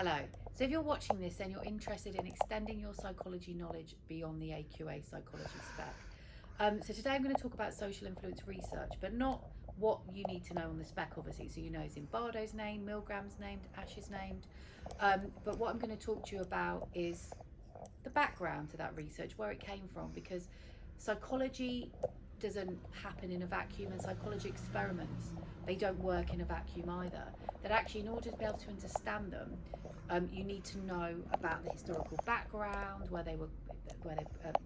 Hello. So if you're watching this and you're interested in extending your psychology knowledge beyond the AQA psychology spec. So today I'm going to talk about social influence research, but not what you need to know on the spec, obviously. So you know Zimbardo's name, Milgram's named, Ash's named. But what I'm going to talk to you about is the background to that research, where it came from, because psychology doesn't happen in a vacuum, and psychology experiments, they don't work in a vacuum either. That actually, in order to be able to understand them, you need to know about the historical background, where they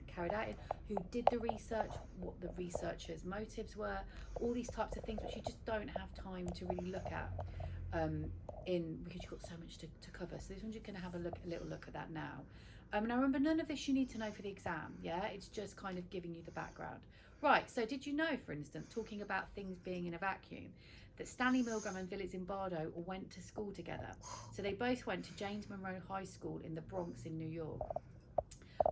carried out in, who did the research, what the researchers' motives were, all these types of things which you just don't have time to really look at because you've got so much to cover. So this one's just going to have a little look at that now. Now remember, none of this you need to know for the exam, yeah? It's just kind of giving you the background. Right, so did you know, for instance, talking about things being in a vacuum, that Stanley Milgram and Philip Zimbardo went to school together? So they both went to James Monroe High School in the Bronx in New York,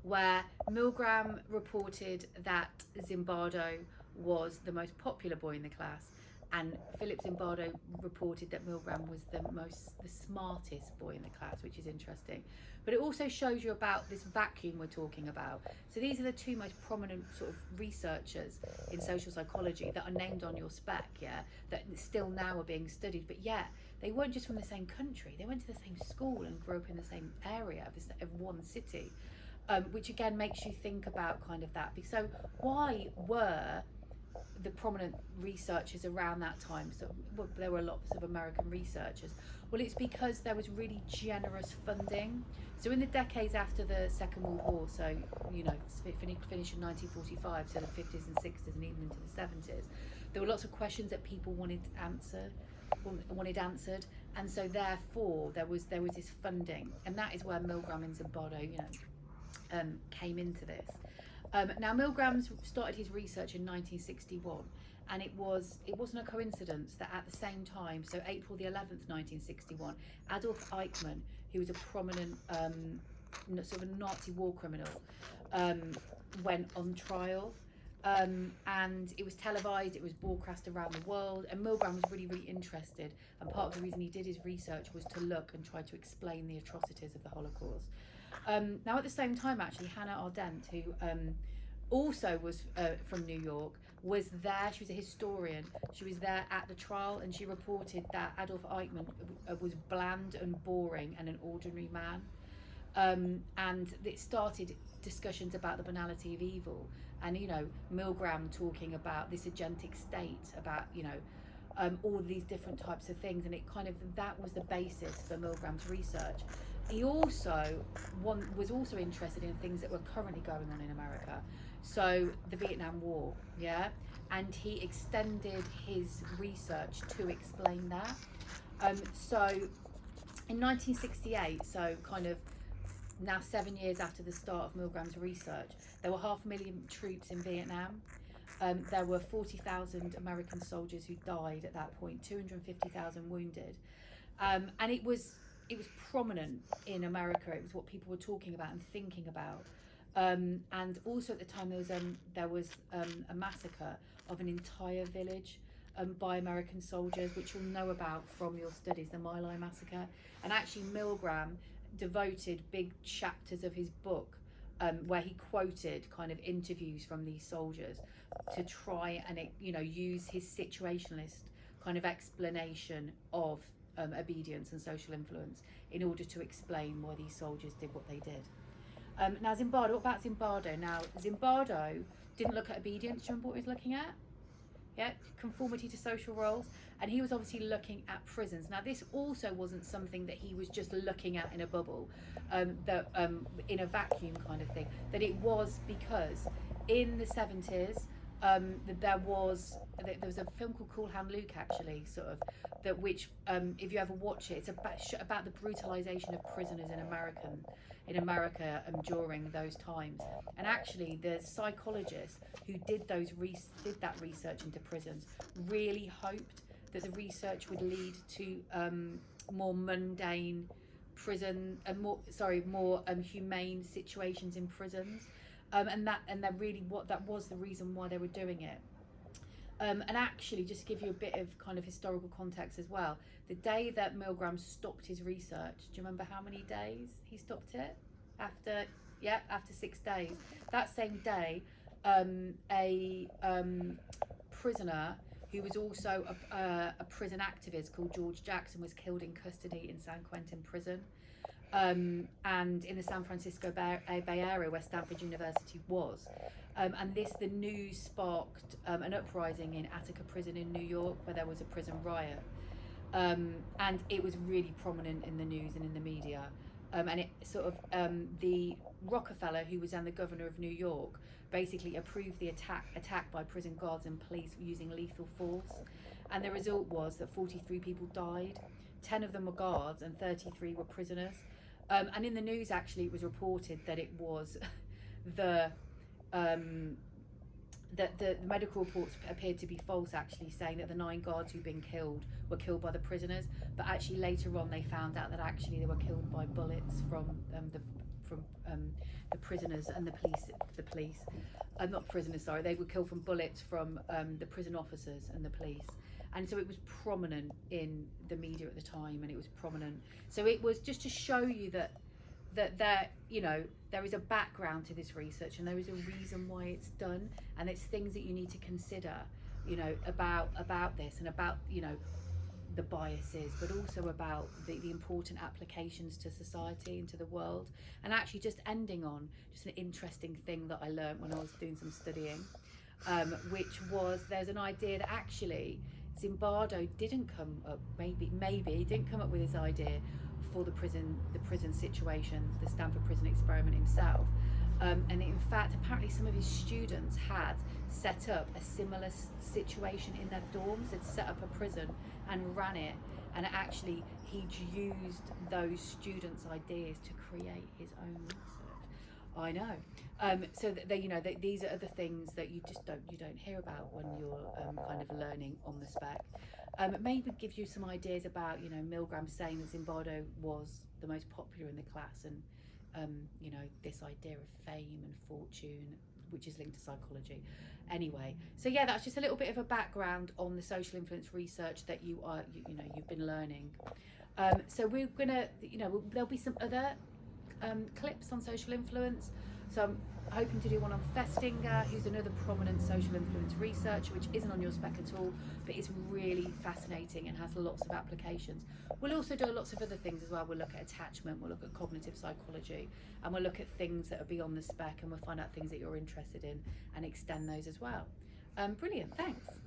where Milgram reported that Zimbardo was the most popular boy in the class, and Philip Zimbardo reported that Milgram was the smartest boy in the class, which is interesting. But it also shows you about this vacuum we're talking about. So these are the two most prominent sort of researchers in social psychology that are named on your spec, yeah, that still now are being studied. But yeah, they weren't just from the same country, they went to the same school and grew up in the same area of one city. Which again makes you think about kind of that. So why were the prominent researchers around that time, so there were lots of American researchers? Well, it's because there was really generous funding. So in the decades after the Second World War, so you know, finished in 1945, so the 50s and 60s and even into the 70s, there were lots of questions that people wanted answered, and so therefore there was this funding, and that is where Milgram and Zimbardo, came into this. Now Milgram started his research in 1961, and it wasn't a coincidence that at the same time, so April the 11th, 1961, Adolf Eichmann, who was a prominent sort of a Nazi war criminal, went on trial. And it was televised, it was broadcast around the world, and Milgram was really, really interested, and part of the reason he did his research was to look and try to explain the atrocities of the Holocaust. Now at the same time, actually, Hannah Arendt, who also was from New York, was there. She was a historian. She was there at the trial, and she reported that Adolf Eichmann was bland and boring and an ordinary man. And it started discussions about the banality of evil, and Milgram talking about this agentic state, about all these different types of things, and that was the basis for Milgram's research. He also was also interested in things that were currently going on in America, so the Vietnam War, yeah, and he extended his research to explain that. So in 1968, so kind of now 7 years after the start of Milgram's research, there were 500,000 troops in Vietnam. There were 40,000 American soldiers who died at that point, 250,000 wounded, and it was prominent in America. It was what people were talking about and thinking about. And also at the time there was a massacre of an entire village by American soldiers, which you'll know about from your studies, the My Lai massacre. And actually Milgram devoted big chapters of his book where he quoted kind of interviews from these soldiers to try and use his situationalist kind of explanation of obedience and social influence in order to explain why these soldiers did what they did. Now Zimbardo, what about Zimbardo? Now Zimbardo didn't look at obedience. Do you remember what he was looking at? Yeah, conformity to social roles, and he was obviously looking at prisons. Now this also wasn't something that he was just looking at in a bubble, in a vacuum kind of thing. That it was because in the 70s, there was a film called Cool Hand Luke, actually, sort of, that which if you ever watch it, it's about the brutalization of prisoners in America during those times. And actually the psychologists who did that research into prisons really hoped that the research would lead to more mundane prison and more humane situations in prisons. And that really that was the reason why they were doing it. And actually, just to give you a bit of kind of historical context as well, the day that Milgram stopped his research, do you remember how many days he stopped it? After 6 days. That same day, a prisoner who was also a prison activist called George Jackson was killed in custody in San Quentin prison. And in the San Francisco Bay Area where Stanford University was. And the news sparked an uprising in Attica prison in New York, where there was a prison riot. And it was really prominent in the news and in the media. And it sort of, the Rockefeller, who was then the governor of New York, basically approved the attack by prison guards and police using lethal force. And the result was that 43 people died. 10 of them were guards and 33 were prisoners. And in the news, actually, it was reported that it was that the medical reports appeared to be false, actually, saying that the 9 guards who'd been killed were killed by the prisoners. But actually, later on, they found out that actually they were killed by bullets from the prisoners and the police. Not prisoners, sorry. They were killed from bullets from the prison officers and the police. And so it was prominent in the media at the time, and it was prominent. So it was just to show you that there, you know, there is a background to this research, and there is a reason why it's done, and it's things that you need to consider, you know, about this, and about, you know, the biases, but also about the important applications to society and to the world. And actually, just ending on just an interesting thing that I learned when I was doing some studying, which was there's an idea that actually Zimbardo didn't come up, maybe he didn't come up with this idea for the prison situation, the Stanford prison experiment himself. And in fact, apparently some of his students had set up a similar situation in their dorms. They'd set up a prison and ran it, and actually he'd used those students' ideas to create his own research. I know. So that you know, these are the things that you just don't hear about when you're kind of learning on the spec. It maybe gives you some ideas about, you know, Milgram saying that Zimbardo was the most popular in the class, and you know, this idea of fame and fortune, which is linked to psychology. Anyway, so yeah, that's just a little bit of a background on the social influence research that you've been learning. So we're gonna, you know, there'll be some other clips on social influence. So I'm hoping to do one on Festinger, who's another prominent social influence researcher, which isn't on your spec at all, but is really fascinating and has lots of applications. We'll also do lots of other things as well. We'll look at attachment, we'll look at cognitive psychology, and we'll look at things that are beyond the spec, and we'll find out things that you're interested in and extend those as well. Brilliant, thanks.